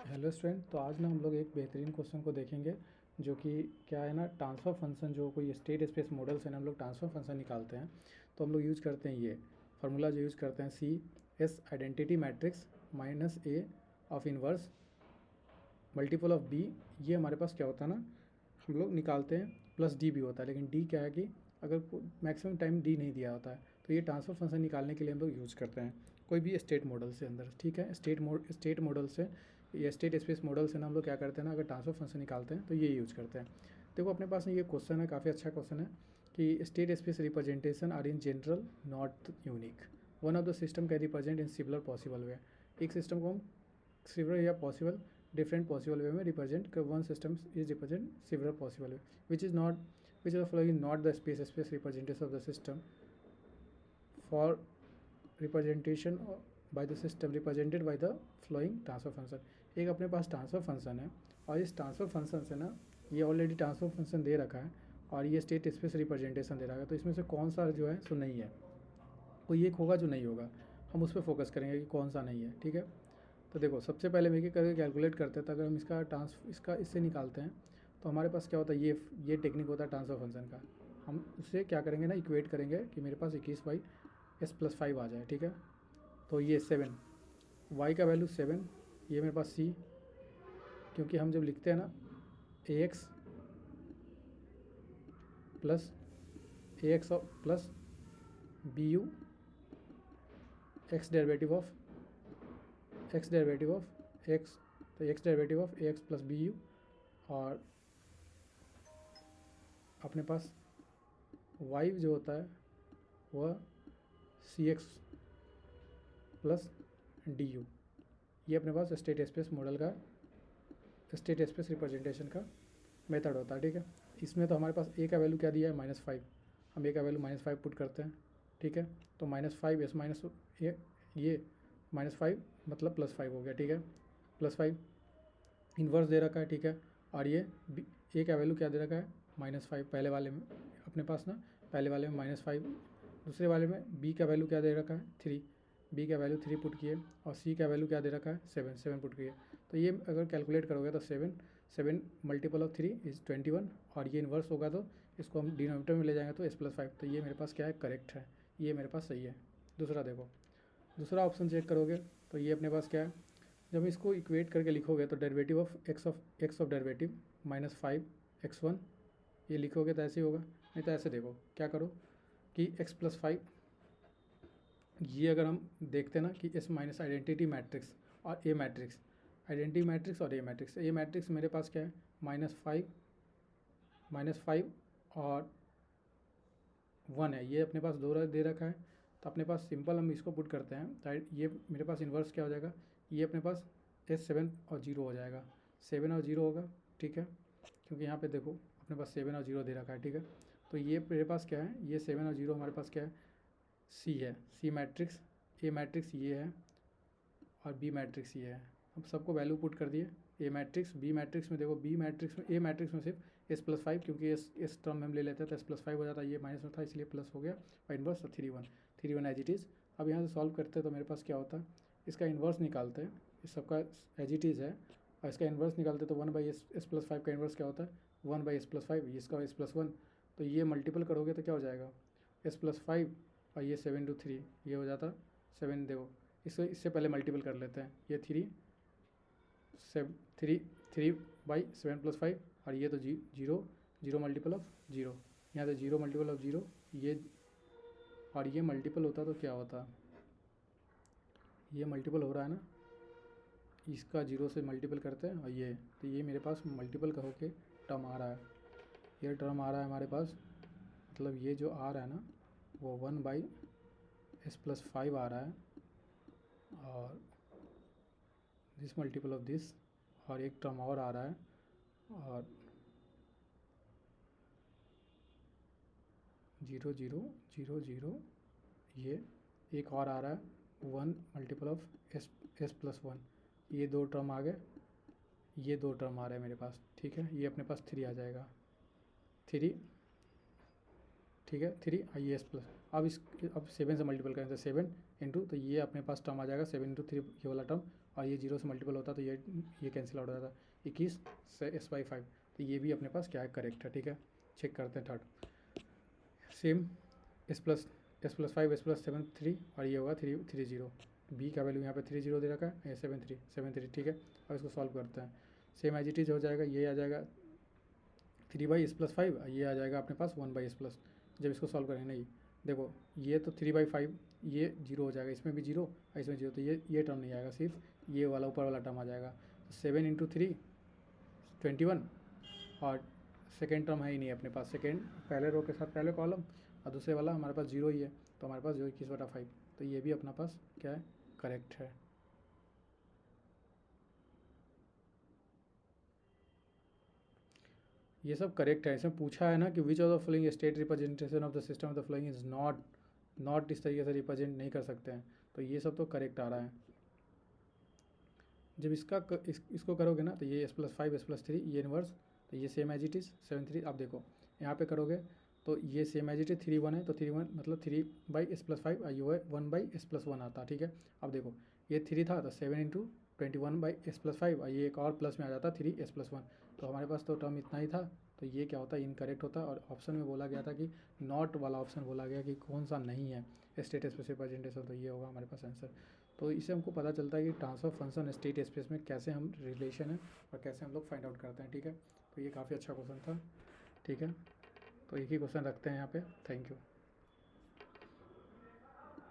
Hello student, तो आज ना हम लोग एक बेहतरीन क्वेश्चन को देखेंगे जो कि क्या है ना, ट्रांसफ़र फंक्शन जो कोई स्टेट स्पेस मॉडल से ना हम लोग ट्रांसफ़र फंक्शन निकालते हैं। तो हम लोग यूज़ करते हैं ये फार्मूला जो यूज़ करते हैं C S identity matrix minus A of inverse multiple of B. ये हमारे पास क्या होता है ना, हम लोग निकालते हैं प्लस डी भी होता है, लेकिन डी क्या है कि अगर मैक्सिमम टाइम डी नहीं दिया होता है तो ये ट्रांसफ़र फंक्शन निकालने के लिए हम लोग यूज़ करते हैं कोई भी स्टेट मॉडल से अंदर। ठीक है, स्टेट मॉडल से या स्टेट स्पेस मॉडल से ना हम लोग क्या करते हैं ना, अगर ट्रांसफ़र फंक्शन निकालते हैं तो ये यूज़ करते हैं। देखो अपने पास ये क्वेश्चन है, काफ़ी अच्छा क्वेश्चन है कि state space representation are in general not unique, one of the system can represent in similar possible way. एक सिस्टम को हम सिमिलर या पॉसिबल डिफरेंट पॉसिबल वे में रिप्रेजेंट कर, one system is represent similar possible way which is not which is following not the space representation of the system for representation by the system represented by the flowing transfer function. एक अपने पास transfer function है और इस transfer function से ना, ये already transfer function दे रखा है और ये स्टेट स्पेस रिप्रेजेंटेशन दे रखा है, तो इसमें से कौन सा जो है सो नहीं है, कोई एक होगा जो नहीं होगा, हम उस पर फोकस करेंगे कि कौन सा नहीं है। ठीक है, तो देखो सबसे पहले हम करके कैलकुलेट करते हैं, तो अगर हम इसका इससे निकालते हैं तो हमारे पास क्या होता है, ये टेक्निक होता है ट्रांसफर फंक्शन का। हम उससे क्या करेंगे ना, इक्वेट करेंगे कि मेरे पास 21/s+5 आ जाए। ठीक है, तो ये 7, y का वैल्यू 7, ये मेरे पास c, क्योंकि हम जब लिखते हैं ना ax plus ax plus B u x derivative of x derivative of x, तो x derivative of A x plus B u, और अपने पास y जो होता है वह C x plus D u. ये अपने पास स्टेट स्पेस मॉडल का स्टेट स्पेस रिप्रेजेंटेशन का मेथड होता है। ठीक है, इसमें तो हमारे पास ए का वैल्यू क्या दिया है, -5, हम ए का वैल्यू -5 पुट करते हैं। ठीक है, तो -5 एस माइनस ये -5 मतलब +5 हो गया। ठीक है, +5 इन्वर्स दे रखा है। ठीक है, और ये ए का वैल्यू क्या दे रखा है, -5 पहले वाले में अपने पास ना, पहले वाले में -5, दूसरे वाले में बी का वैल्यू क्या दे रखा है 3, बी का वैल्यू 3 पुट किए, और सी का वैल्यू क्या दे रखा है 7 पुट किए। तो ये अगर कैलकुलेट करोगे तो 7 मल्टीपल ऑफ 3 इज़ 21, और ये इन्वर्स होगा तो इसको हम डिनोमिनेटर में ले जाएंगे तो s+5, तो ये मेरे पास क्या है, करेक्ट है, ये मेरे पास सही है। दूसरा देखो, दूसरा ऑप्शन चेक करोगे तो ये अपने पास क्या है, जब इसको इक्वेट करके लिखोगे तो derivative of x of derivative -5x1, ये लिखोगे तो ऐसे ही होगा। नहीं तो ऐसे देखो, क्या करो कि x+5, ये अगर हम देखते ना कि एस माइनस आइडेंटिटी मैट्रिक्स और ए मैट्रिक्स, आइडेंटिटी मैट्रिक्स और ए मैट्रिक्स, ए मैट्रिक्स मेरे पास क्या है -5 और 1 है, ये अपने पास दो दे रखा है। तो अपने पास सिंपल हम इसको पुट करते हैं, तो ये मेरे पास इन्वर्स क्या हो जाएगा, ये अपने पास S7 और 0 हो जाएगा, 7 और 0 होगा। ठीक है, क्योंकि यहाँ पे देखो अपने पास 7 और 0 दे रखा है। ठीक है, तो ये मेरे पास क्या है, ये 7 और 0 हमारे पास क्या है, सी है, सी मैट्रिक्स, ए मैट्रिक्स ये है, और बी मैट्रिक्स ये है। अब सबको वैल्यू पुट कर दिए, ए मैट्रिक्स बी मैट्रिक्स में देखो, बी मैट्रिक्स में ए मैट्रिक्स में सिर्फ s+5, क्योंकि इस टर्म में हम ले लेते हैं तो s+5 हो जाता है, ये माइनस में था इसलिए प्लस हो गया, और इन्वर्स 3 1 एज इट इज़। अब यहाँ से सॉल्व करते हैं तो मेरे पास क्या होता है, इसका इन्वर्स निकालते हैं, इस सबका एज इट इज़ है, और इसका इन्वर्स निकालते हैं तो 1/s+5 का इन्वर्स क्या होता है 1/s+5, इसका s+1, तो ये मल्टीपल करोगे तो क्या हो जाएगा s+5, और ये 7 × 3, ये हो जाता 7। देखो इससे पहले मल्टीपल कर लेते हैं, ये 3/7+5, और ये तो 0 मल्टीपल ऑफ 0, यहाँ तो 0 मल्टीपल ऑफ 0, ये और ये मल्टीपल होता तो क्या होता, ये मल्टीपल हो रहा है ना, इसका 0 से मल्टीपल करते हैं, और ये तो ये मेरे पास मल्टीपल का होके टर्म आ रहा है, ये टर्म आ रहा है हमारे पास, मतलब ये जो आ रहा है ना वो 1/s+5 आ रहा है, और दिस मल्टीपल ऑफ दिस, और एक टर्म और आ रहा है, और 0 0 0 0, ये एक और आ रहा है 1 मल्टीपल ऑफ s+1, ये दो टर्म आ गए, ये दो टर्म आ रहे हैं मेरे पास। ठीक है, ये अपने पास 3 आ जाएगा, 3, ठीक है 3, आई एस प्लस। अब 7 से मल्टीपल करें तो 7 इंटू, तो ये अपने पास टर्म आ जाएगा 7 × 3, ये वाला टर्म, और ये 0 से मल्टीपल होता तो ये कैंसिल आउट हो जाता। 21 से S/5, तो ये भी अपने पास क्या है, करेक्ट है। ठीक है, चेक करते हैं थर्ड। सेम S+5 S+7 3 और ये होगा 3 बी का वैल्यू यहाँ पे 30 दे रखा है, 7 3। ठीक है, अब इसको सॉल्व करते हैं। सेम एज इट इज हो जाएगा, ये आ जाएगा 3/S+5, ये आ जाएगा अपने पास 1/S+। जब इसको सॉल्व करेंगे, नहीं देखो ये तो 3/5, ये 0 हो जाएगा, इसमें भी 0 और इसमें 0, तो ये टर्म नहीं आएगा, सिर्फ ये वाला ऊपर वाला टर्म आ जाएगा। 7 × 3 21, और सेकेंड टर्म है ही नहीं अपने पास, सेकेंड पहले रो के साथ पहले कॉलम और दूसरे वाला हमारे पास 0 ही है, तो हमारे पास जो 21/5, तो ये भी अपना पास क्या है, करेक्ट है। ये सब करेक्ट है। इसमें पूछा है ना कि which of the following state representation of the system of the following is not इस तरीके से रिप्रेजेंट नहीं कर सकते हैं, तो ये सब तो करेक्ट आ रहा है। जब इसको करोगे ना, तो ये S+5 S+3 ये इनवर्स, तो ये सेम एज इट इज़ 7 3। आप देखो यहाँ पे करोगे तो ये सेम एज इट इज 3 1 है, तो 3 1 मतलब 3/S+5, ये है 1/S+1 आता। ठीक है, अब देखो ये 3 था तो 7 × 21/S+5, और ये एक और प्लस में आ जाता 3S+1, तो हमारे पास तो टर्म इतना ही था, तो ये क्या होता है, इनकरेक्ट होता है। और ऑप्शन में बोला गया था कि नॉट वाला ऑप्शन बोला गया कि कौन सा नहीं है स्टेट स्पेस रिप्रेजेंटेशन, तो ये होगा हमारे पास आंसर। तो इससे हमको पता चलता है कि ट्रांसफर फंक्शन स्टेट स्पेस में कैसे हम रिलेशन है और कैसे हम लोग फाइंड आउट करते हैं। ठीक है, तो ये काफ़ी अच्छा क्वेश्चन था। ठीक है, तो एक ही क्वेश्चन रखते हैं यहाँ पे। Thank you.